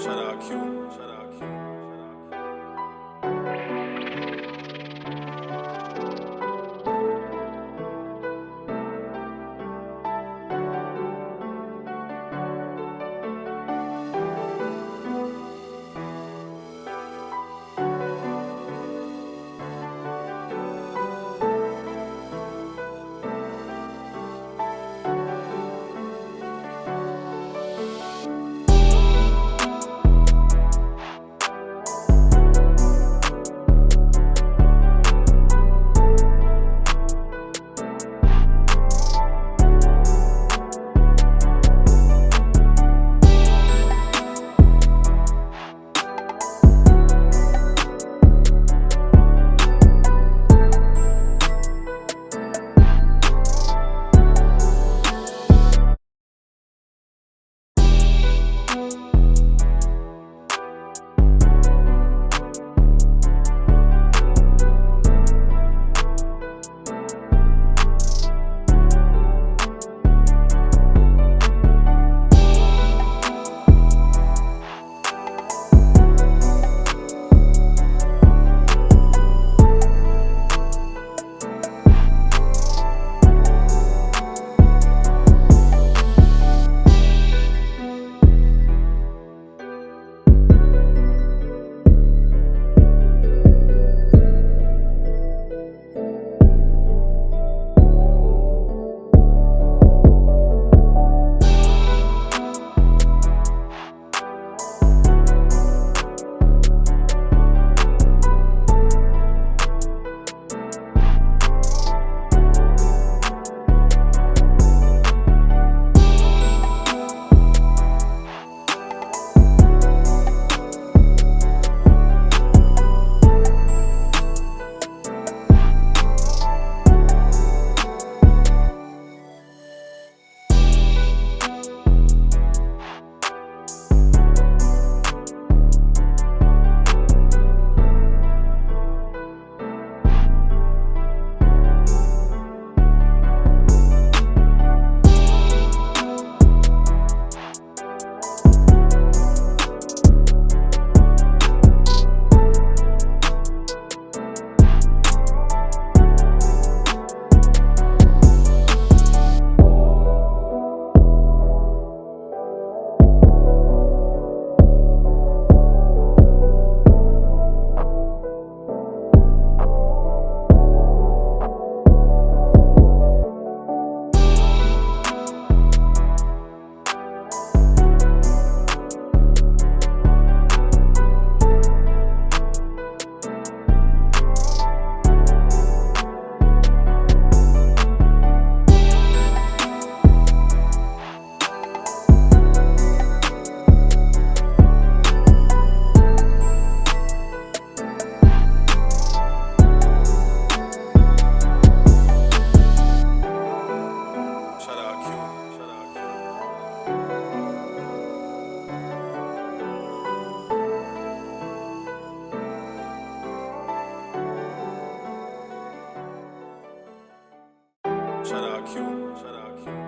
Shout out Q. Shout out Q. Shout out Q. Shout out Q.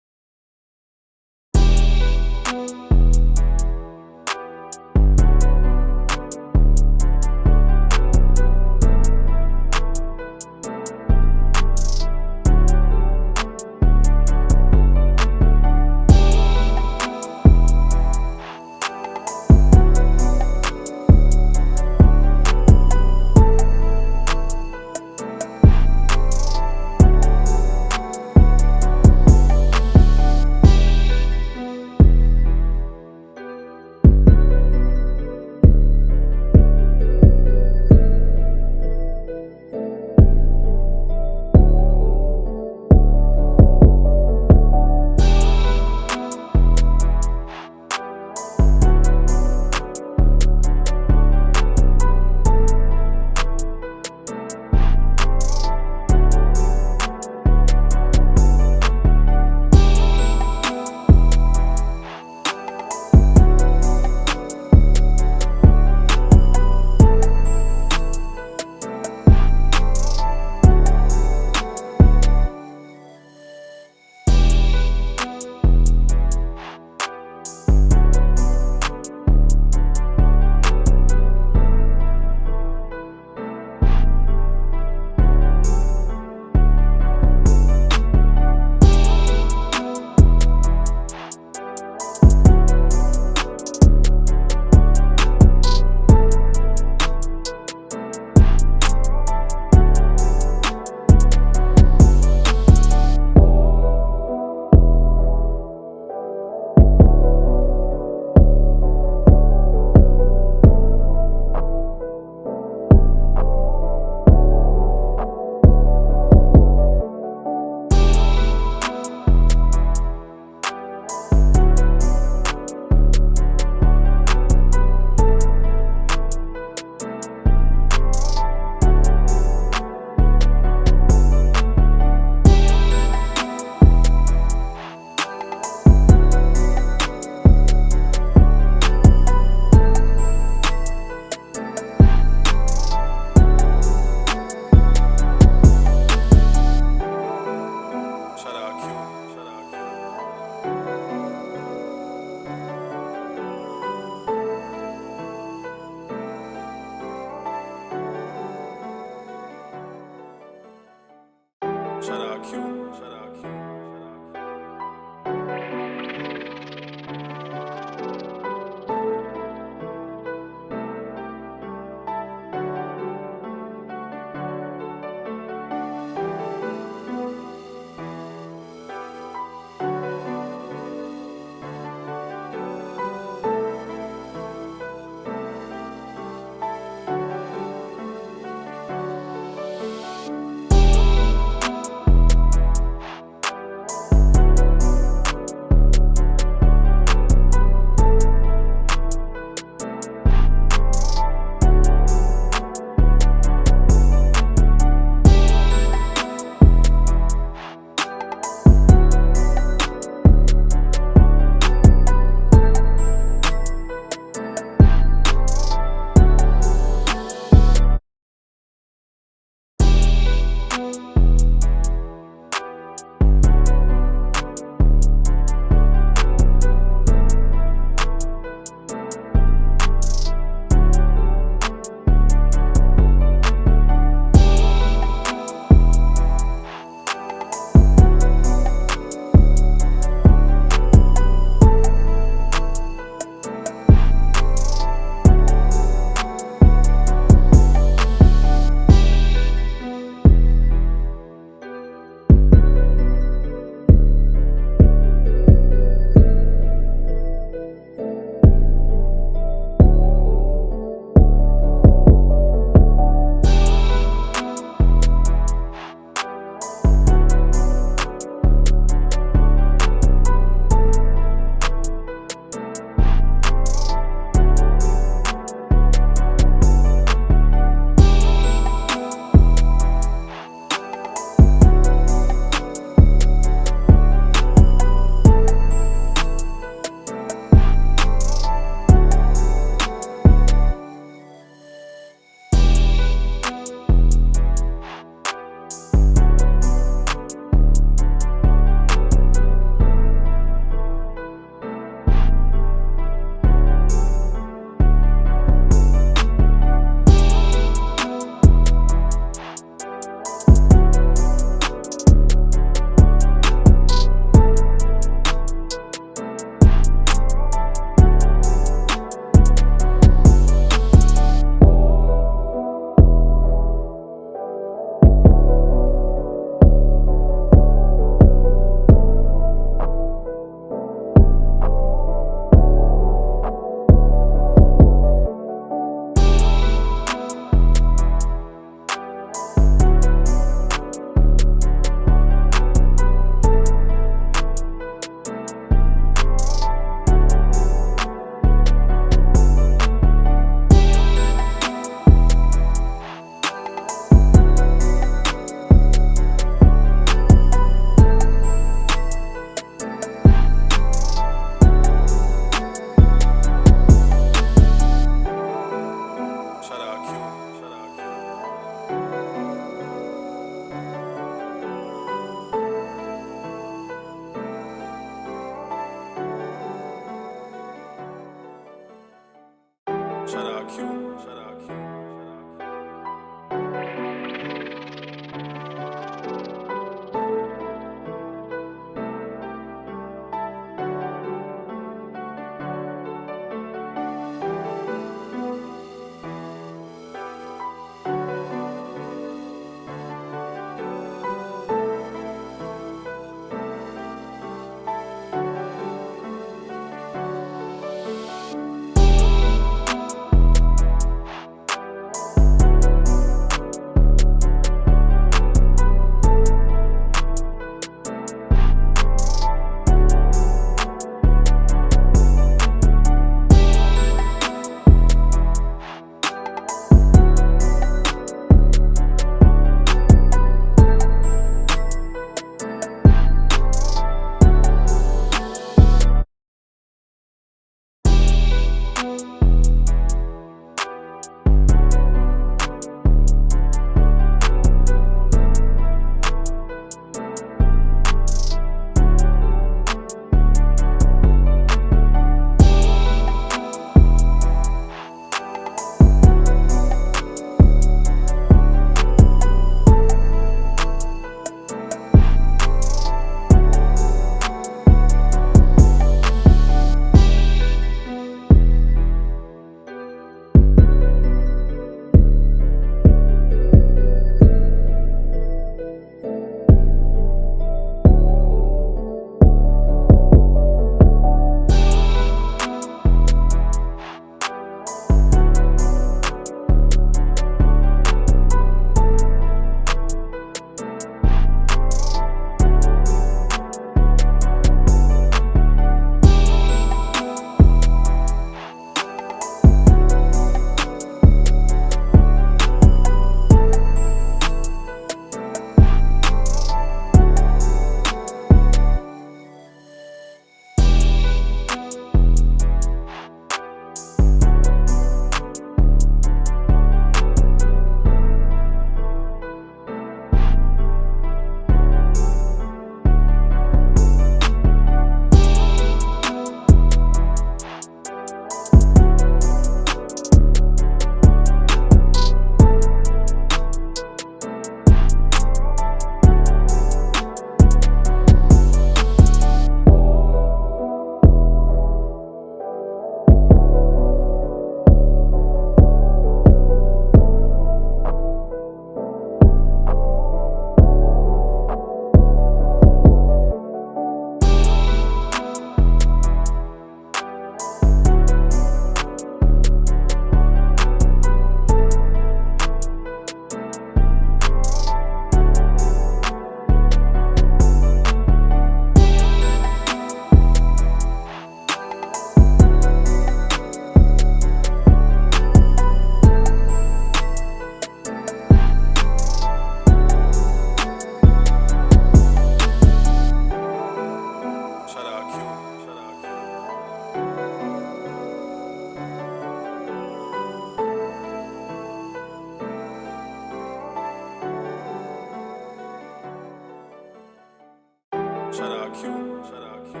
Shout out Q. Shout out Q.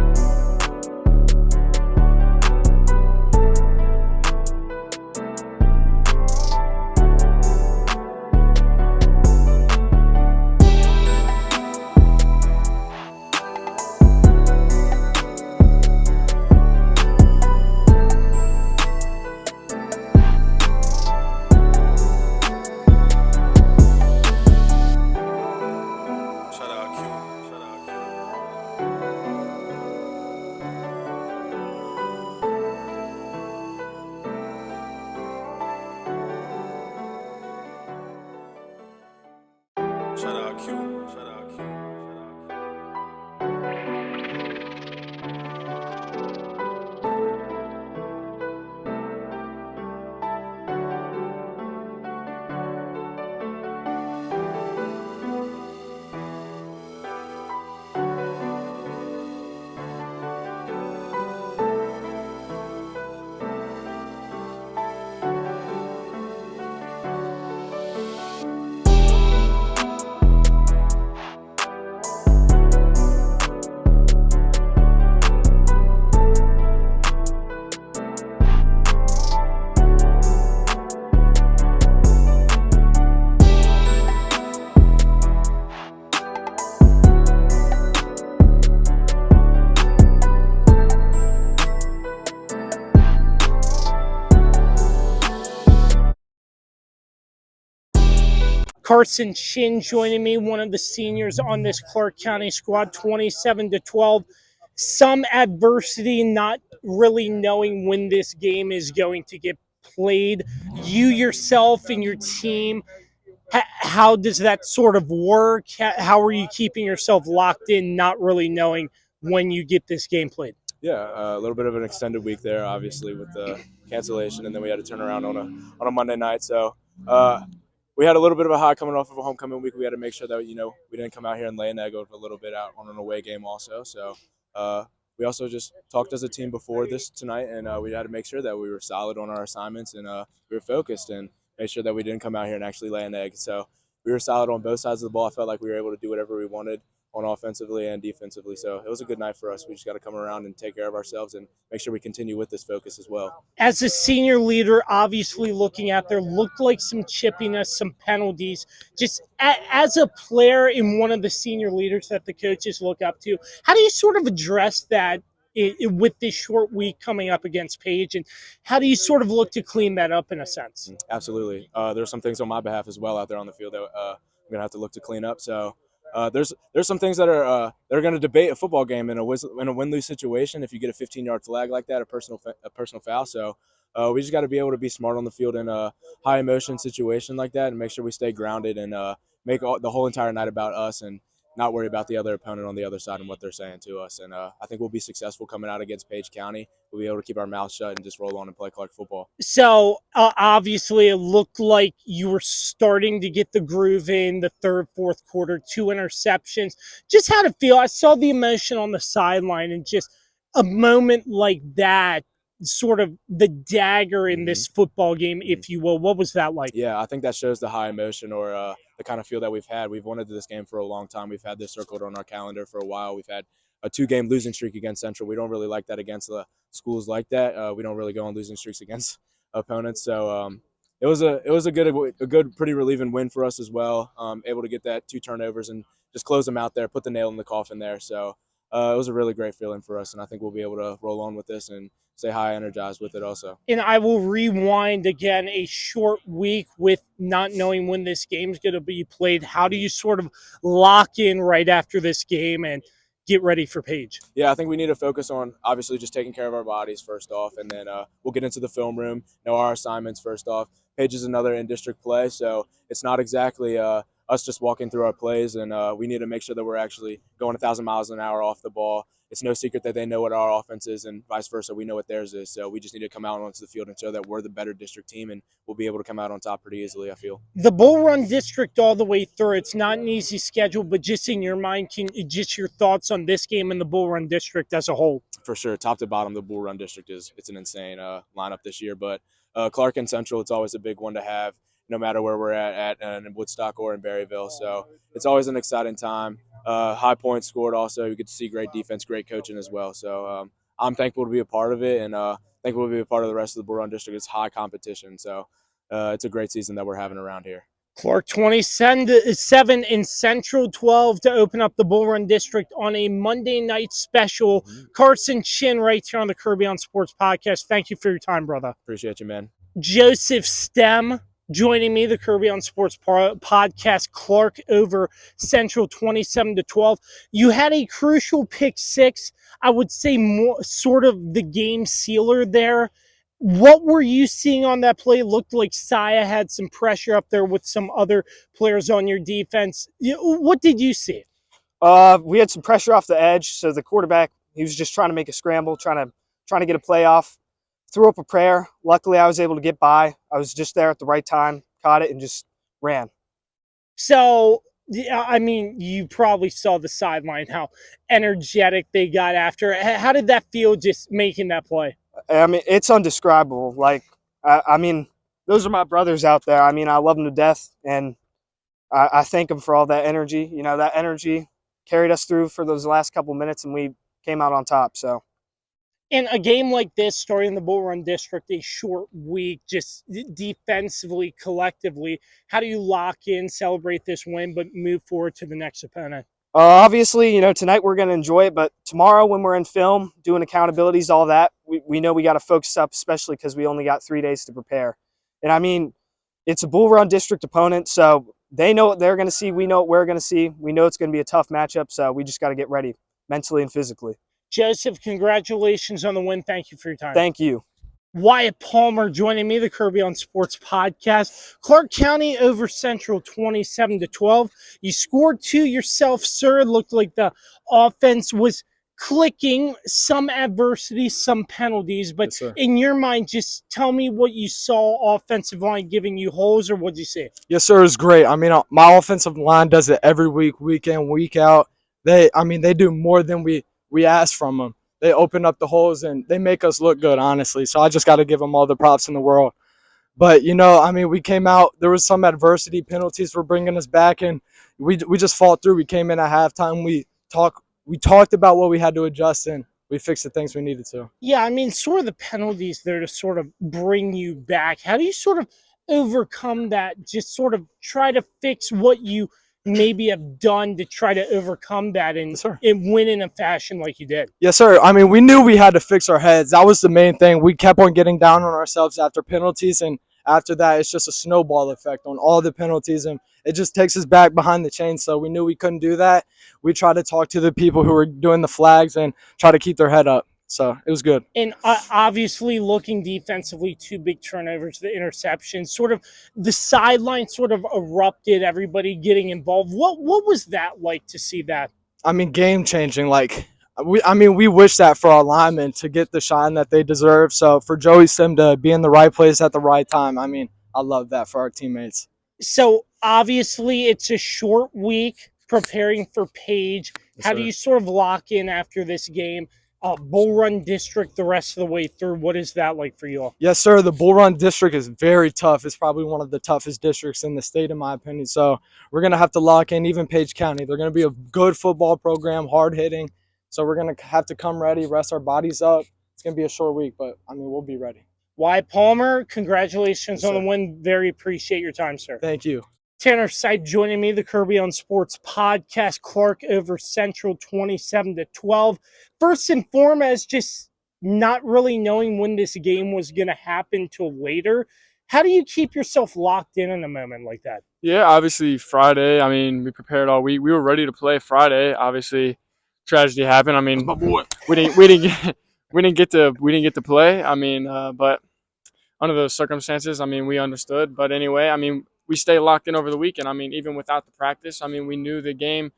Shout out Q. Shout out Q. Shout out Q. Shout out Q. Shout out Q. Carson Chinn joining me, one of the seniors on this Clarke County squad, 27-12. Some adversity, not really knowing when this game is going to get played. You yourself and your team, how does that sort of work? How are you keeping yourself locked in, not really knowing when you get this game played? Yeah, a little bit of an extended week there, obviously with the cancellation, and then we had to turn around on a Monday night. So we had a little bit of a high coming off of a homecoming week. We had to make sure that we didn't come out here and lay an egg over a little bit out on an away game also. So we also just talked as a team before this tonight, and we had to make sure that we were solid on our assignments and we were focused and make sure that we didn't come out here and actually lay an egg. So we were solid on both sides of the ball. I felt like we were able to do whatever we wanted on offensively and defensively. So it was a good night for us. We just got to come around and take care of ourselves and make sure we continue with this focus as well. As a senior leader, obviously looking at there, looked like some chippiness, some penalties. Just as a player and one of the senior leaders that the coaches look up to, how do you sort of address that with this short week coming up against Page, and how do you sort of look to clean that up in a sense? Absolutely. There's some things on my behalf as well out there on the field that I'm gonna have to look to clean up. So there's some things that are going to debate a football game in a win-lose situation. If you get a 15-yard flag like that, a personal foul. So we just got to be able to be smart on the field in a high emotion situation like that, and make sure we stay grounded and make the whole entire night about us and not worry about the other opponent on the other side and what they're saying to us. And I think we'll be successful coming out against Page County. We'll be able to keep our mouths shut and just roll on and play Clarke football. So obviously it looked like you were starting to get the groove in the third, fourth quarter, 2 interceptions. Just how to feel. I saw the emotion on the sideline, and just a moment like that, sort of the dagger in this football game, if you will. What was that like? Yeah, I think that shows the high emotion or the kind of feel that we've had. We've wanted this game for a long time. We've had this circled on our calendar for a while. We've had a 2-game losing streak against Central. We don't really like that against the schools like that. We don't really go on losing streaks against opponents. So it was a good, pretty relieving win for us as well. Able to get that 2 turnovers and just close them out there, put the nail in the coffin there. So it was a really great feeling for us, and I think we'll be able to roll on with this and stay high energized with it also. And I will rewind again, a short week with not knowing when this game's going to be played. How do you sort of lock in right after this game and get ready for Page? Yeah, I think we need to focus on obviously just taking care of our bodies first off, and then we'll get into the film room, know our assignments first off. Page is another in-district play, so it's not exactly us just walking through our plays, and we need to make sure that we're actually going 1,000 miles an hour off the ball. It's no secret that they know what our offense is, and vice versa. We know what theirs is. So we just need to come out onto the field and show that we're the better district team, and we'll be able to come out on top pretty easily, I feel. The Bull Run District all the way through, it's not an easy schedule, but just in your mind, just your thoughts on this game and the Bull Run District as a whole? For sure, top to bottom, the Bull Run District it's an insane lineup this year. But Clarke and Central, it's always a big one to have, no matter where we're at in Woodstock or in Berryville. So it's always an exciting time. High points scored also. You get to see great defense, great coaching as well. So I'm thankful to be a part of it, and thankful to be a part of the rest of the Bull Run District. It's high competition. So it's a great season that we're having around here. Clarke 27 and Central 12 to open up the Bull Run District on a Monday night special. Carson Chinn right here on the Kirby on Sports podcast. Thank you for your time, brother. Appreciate you, man. Joseph Stem joining me, the Kirby on Sports podcast. Clarke over Central 27 to 12. You had a crucial pick six. I would say more sort of the game sealer there. What were you seeing on that play? It looked like Sipe had some pressure up there with some other players on your defense. What did you see? We had some pressure off the edge, so the quarterback, he was just trying to make a scramble, trying to get a play off. Threw up a prayer. Luckily, I was able to get by. I was just there at the right time, caught it, and just ran. So, I mean, you probably saw the sideline, how energetic they got after. How did that feel just making that play? I mean, it's undescribable. Like, I mean, those are my brothers out there. I mean, I love them to death, and I thank them for all that energy. You know, that energy carried us through for those last couple minutes, and we came out on top. So, in a game like this, starting the Bull Run District, a short week, just defensively, collectively, how do you lock in, celebrate this win, but move forward to the next opponent? Obviously, you know, tonight we're going to enjoy it, but tomorrow when we're in film, doing accountabilities, all that, we know we got to focus up, especially because we only got 3 days to prepare. And I mean, it's a Bull Run District opponent, so they know what they're going to see. We know what we're going to see. We know it's going to be a tough matchup, so we just got to get ready mentally and physically. Joseph, congratulations on the win. Thank you for your time. Thank you. Wyatt Palmer joining me, the Kirby on Sports podcast. Clarke County over Central 27 to 12. You scored 2 yourself, sir. It looked like the offense was clicking, some adversity, some penalties. But Yes, sir. in your mind, just tell me what you saw offensive line giving you holes, or what did you see? Yes, sir. It's great. I mean, my offensive line does it every week, week in, week out. They do more than we ask from them. They open up the holes and they make us look good, honestly. So I just got to give them all the props in the world. But I mean, we came out. There was some adversity. Penalties were bringing us back, and we just fought through. We came in at halftime. We talked about what we had to adjust, and we fixed the things we needed to. Yeah, I mean, sort of the penalties there to sort of bring you back. How do you sort of overcome that? Just sort of try to fix what you maybe have done to try to overcome that and, Yes, sir. and win in a fashion like you did. Yes, sir. I mean, we knew we had to fix our heads. That was the main thing. We kept on getting down on ourselves after penalties, and after that, it's just a snowball effect on all the penalties, and it just takes us back behind the chains. So we knew we couldn't do that. We tried to talk to the people who were doing the flags and try to keep their head up. So it was good. And obviously, looking defensively, 2 big turnovers, the interceptions, sort of the sideline sort of erupted, everybody getting involved. What was that like to see that? I mean, game changing. Like we wish that for our linemen to get the shine that they deserve. So for Joey Sim to be in the right place at the right time, I mean, I love that for our teammates. So obviously, it's a short week preparing for Page. Yes, How do sir. you sort of lock in after this game? Bull Run District the rest of the way through. What is that like for you all? Yes, sir. The Bull Run District is very tough. It's probably one of the toughest districts in the state, in my opinion. So we're going to have to lock in even Page County. They're going to be a good football program, hard hitting. So we're going to have to come ready, rest our bodies up. It's going to be a short week, but I mean, we'll be ready. Wyatt Palmer, congratulations Yes, on the sir. win. Very appreciate your time, sir. Thank you. Tanner Sipe joining me, the Kirby on Sports podcast. Clarke over Central 27-12. First and foremost, just not really knowing when this game was going to happen till later. How do you keep yourself locked in a moment like that? Yeah, obviously Friday. I mean, we prepared all week. We were ready to play Friday. Obviously, tragedy happened. I mean, we didn't get to play. I mean, but under those circumstances, I mean, we understood. But anyway, I mean, we stayed locked in over the weekend. I mean, even without the practice, I mean, we knew the game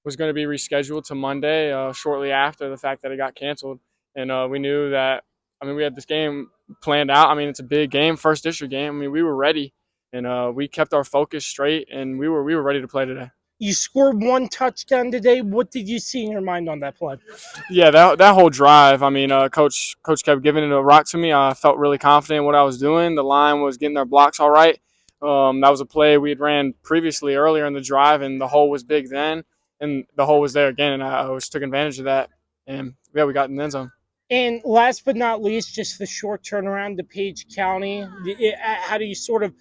was going to be rescheduled to Monday, shortly after the fact that it got canceled, and we knew that. I mean, we had this game planned out. I mean, it's a big game, first district game. I mean, we were ready. And we kept our focus straight, and we were ready to play today. You scored 1 touchdown today. What did you see in your mind on that play? Yeah, that whole drive. I mean, coach kept giving it a rock to me. I felt really confident in what I was doing. The line was getting their blocks all right. That was a play we had ran previously earlier in the drive, and the hole was big then, and the hole was there again, and I took advantage of that. And yeah, we got in the end zone. And last but not least, just the short turnaround to Page County. How do you sort of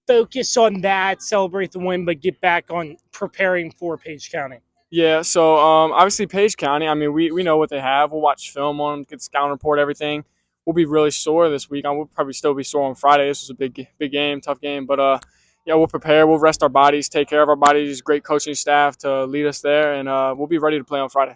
focus on that, celebrate the win, but get back on preparing for Page County? Yeah, so obviously Page County, I mean, we know what they have. We'll watch film on them, get the scouting report, everything. We'll be really sore this week. We'll probably still be sore on Friday. This was a big game, tough game. But, yeah, we'll prepare. We'll rest our bodies, take care of our bodies, great coaching staff to lead us there, and we'll be ready to play on Friday.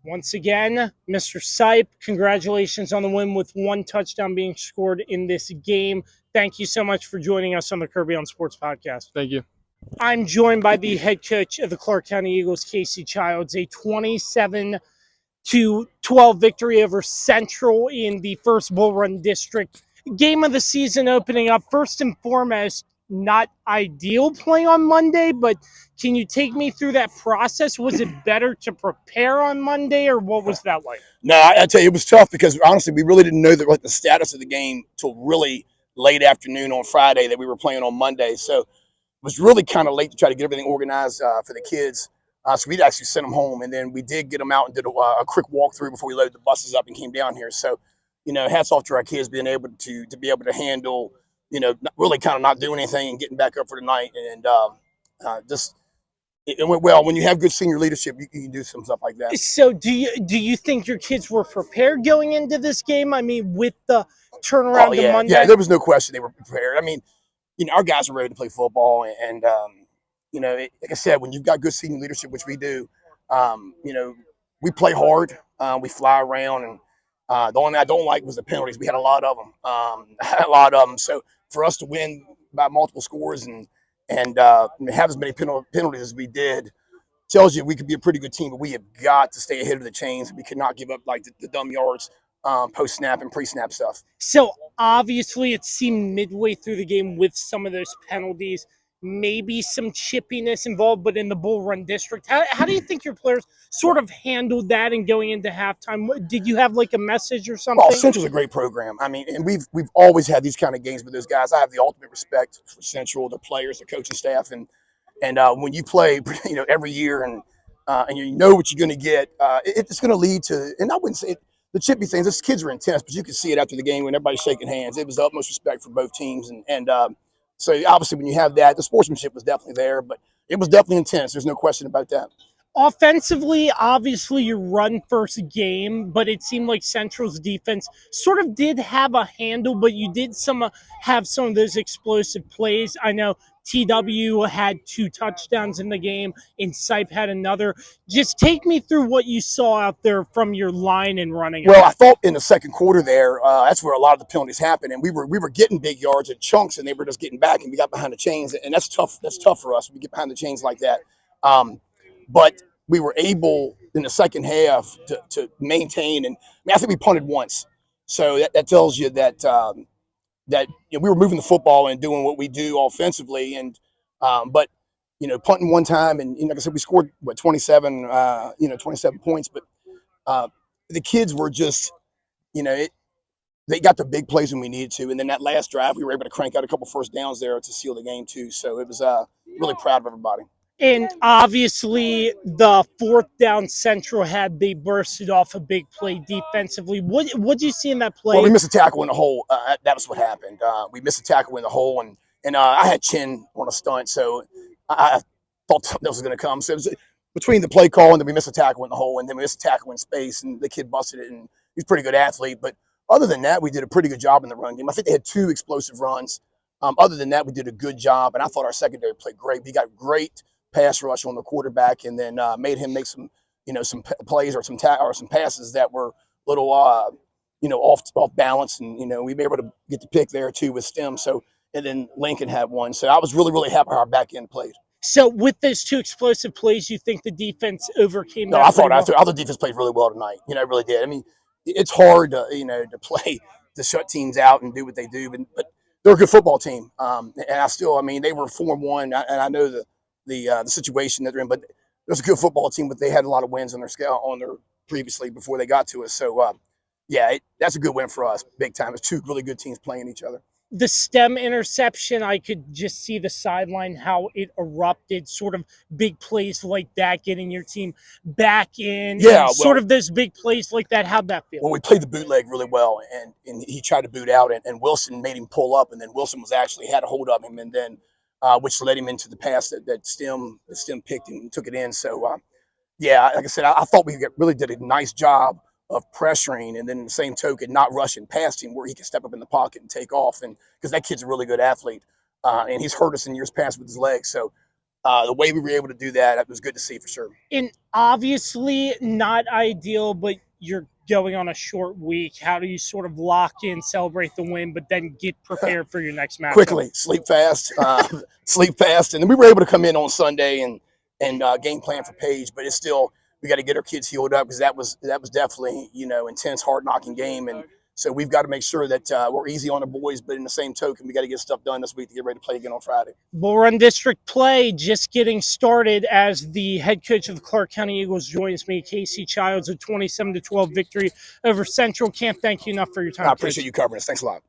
Once again, Mr. Sipe, congratulations on the win with 1 touchdown being scored in this game. Thank you so much for joining us on the Kirby on Sports podcast. Thank you. I'm joined by the head coach of the Clarke County Eagles, Casey Childs, a 27-12 victory over Central in the first Bull Run District. Game of the season opening up. First and foremost, not ideal playing on Monday, but can you take me through that process? Was it better to prepare on Monday, or what was that like? No, I tell you, it was tough because honestly, we really didn't know the status of the game till really late afternoon on Friday that we were playing on Monday. So it was really kind of late to try to get everything organized for the kids. So we'd actually sent them home, and then we did get them out and did a quick walkthrough before we loaded the buses up and came down here. So, hats off to our kids being able to be able to handle, really kind of not doing anything and getting back up for the night. And it went well. When you have good senior leadership, you can do some stuff like that. So do you think your kids were prepared going into this game? I mean, with the turnaround to Monday? Yeah, there was no question they were prepared. I mean, our guys are ready to play football. And like I said, when you've got good senior leadership, which we do, we play hard. We fly around. And the only thing I don't like was the penalties. We had a lot of them. So for us to win by multiple scores and have as many penalties as we did, tells you we could be a pretty good team, but we have got to stay ahead of the chains. We cannot give up like the dumb yards, post snap and pre snap stuff. So obviously, it seemed midway through the game with some of those penalties, maybe some chippiness involved, but in the Bull Run District, how do you think your players sort of handled that and going into halftime? Did you have like a message or something? Well, Central's a great program. I mean, and we've always had these kind of games with those guys. I have the ultimate respect for Central, their players, their coaching staff, and when you play, every year and you know what you're going to get, it's going to lead to. And I wouldn't say the chippy things. These kids are intense, but you can see it after the game when everybody's shaking hands. It was the utmost respect for both teams, and so obviously when you have that, the sportsmanship was definitely there, but it was definitely intense. There's no question about that. Offensively, obviously your run first game, but it seemed like Central's defense sort of did have a handle, but you did have some of those explosive plays. I know TW had 2 touchdowns in the game, and Sipe had another. Just take me through what you saw out there from your line and running. Well, I thought in the second quarter there, that's where a lot of the penalties happened, and we were getting big yards and chunks, and they were just getting back, and we got behind the chains, and that's tough. That's tough for us when we get behind the chains like that. But we were able in the second half to maintain, and I think we punted once, so that tells you that we were moving the football and doing what we do offensively, and but punting one time, and like I said, we scored 27 points, but the kids were just they got the big plays when we needed to, and then that last drive we were able to crank out a couple first downs there to seal the game too. So it was really proud of everybody. And obviously, the 4th down Central had, they bursted off a big play defensively. What did you see in that play? Well, we missed a tackle in the hole. That was what happened. We missed a tackle in the hole, and I had Chinn on a stunt, so I thought that was going to come. So it was between the play call and then we missed a tackle in the hole, and then we missed a tackle in space, and the kid busted it, and he's a pretty good athlete. But other than that, we did a pretty good job in the run game. I think they had 2 explosive runs. Other than that, we did a good job, and I thought our secondary played great. We got great pass rush on the quarterback, and then made him make some plays or some passes that were little off balance, and we were able to get the pick there too with Stem. So, and then Lincoln had one. So I was really happy how our back end played. So with those 2 explosive plays, you think the defense overcame that? No, I thought our defense played really well tonight. I really did. I mean, it's hard to play to shut teams out and do what they do, but they're a good football team. And they were 4-1, and I know the situation that they're in, but there's a good football team, but they had a lot of wins on their previously before they got to us. So that's a good win for us, big time. It's 2 really good teams playing each other. The Stem interception, I could just see the sideline, how it erupted, sort of big plays like that, getting your team back in. Yeah. Sort of those big plays like that. How'd that feel? Well, we played the bootleg really well, and he tried to boot out, and Wilson made him pull up, and then Wilson had a hold of him, and then which led him into the pass that Stem picked and took it in. So, like I said, I thought we really did a nice job of pressuring, and then the same token, not rushing past him where he can step up in the pocket and take off. And because that kid's a really good athlete, and he's hurt us in years past with his legs. So the way we were able to do that, it was good to see for sure. And obviously not ideal, but you're going on a short week. How do you sort of lock in, celebrate the win, but then get prepared for your next match? Quickly, sleep fast, and then we were able to come in on Sunday and game plan for Page, but it's still, we got to get our kids healed up, because that was definitely intense, hard knocking game, and so we've got to make sure that we're easy on the boys, but in the same token, we got to get stuff done this week to get ready to play again on Friday. Bull Run District play just getting started as the head coach of the Clarke County Eagles joins me, Casey Childs, a 27-12 victory over Central. Can't thank you enough for your time. I appreciate you covering us. Thanks a lot.